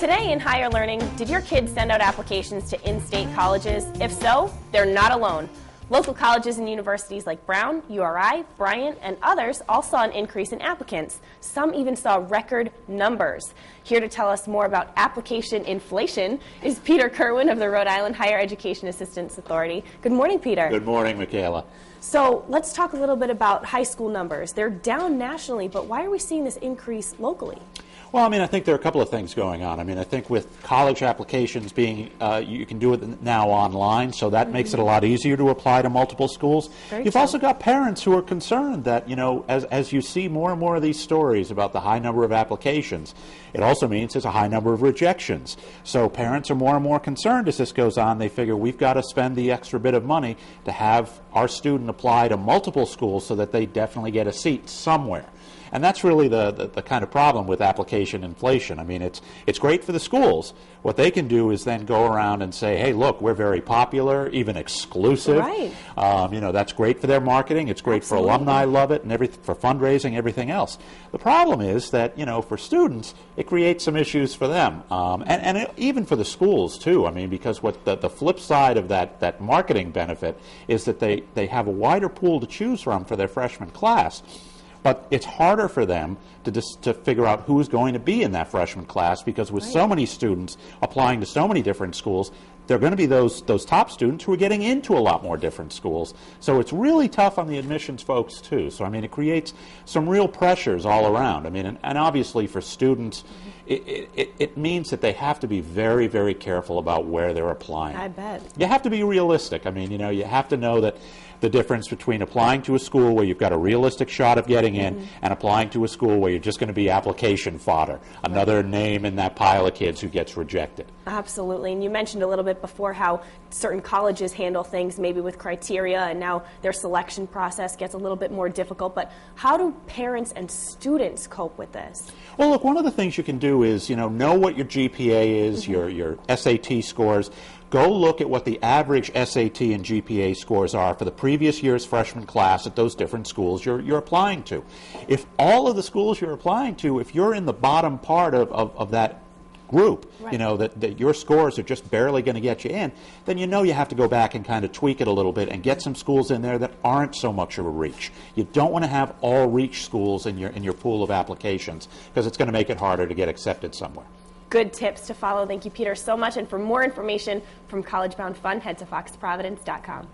Today in Higher Learning, did your kids send out applications to in-state colleges? If so, they're not alone. Local colleges and universities like Brown, URI, Bryant, and others all saw an increase in applicants. Some even saw record numbers. Here to tell us more about application inflation is Peter Kerwin of the Rhode Island Higher Education Assistance Authority. Good morning, Peter. Good morning, Michaela. So let's talk a little bit about high school numbers. They're down nationally, but why are we seeing this increase locally? Well, I think there are a couple of things going on. I think with college applications being, you can do it now online, so that makes it a lot easier to apply to multiple schools. You've also got parents who are concerned that, as you see more and more of these stories about the high number of applications, it also means there's a high number of rejections. So parents are more and more concerned as this goes on. They figure we've got to spend the extra bit of money to have our student apply to multiple schools so that they definitely get a seat somewhere. And that's really the kind of problem with application inflation. It's great for the schools. What they can do is then go around and say, hey, look, we're very popular, even exclusive. Right. That's great for their marketing. It's great for alumni love it, and for fundraising, everything else. The problem is that, for students, it creates some issues for them. And even for the schools, too. Because what the flip side of that marketing benefit is that they have a wider pool to choose from for their freshman class. But it's harder for them to figure out who's going to be in that freshman class, because with so many students applying to so many different schools, there are going to be those top students who are getting into a lot more different schools. So it's really tough on the admissions folks, too. So, it creates some real pressures all around. And obviously for students, it means that they have to be very, very careful about where they're applying. I bet. You have to be realistic. You have to know that the difference between applying to a school where you've got a realistic shot of getting in and applying to a school where you're just going to be application fodder, another name in that pile of kids who gets rejected. Absolutely. And you mentioned a little bit before how certain colleges handle things maybe with criteria, and now their selection process gets a little bit more difficult. But how do parents and students cope with this? Well, look, one of the things you can do is, know what your GPA is, your SAT scores. Go look at what the average SAT and GPA scores are for the previous year's freshman class at those different schools you're applying to. If all of the schools you're applying to, if you're in the bottom part of that group, that your scores are just barely going to get you in, then you have to go back and kind of tweak it a little bit and get some schools in there that aren't so much of a reach. You don't want to have all reach schools in your pool of applications, because it's going to make it harder to get accepted somewhere. Good tips to follow. Thank you, Peter, so much. And for more information from College Bound Fun, head to foxprovidence.com.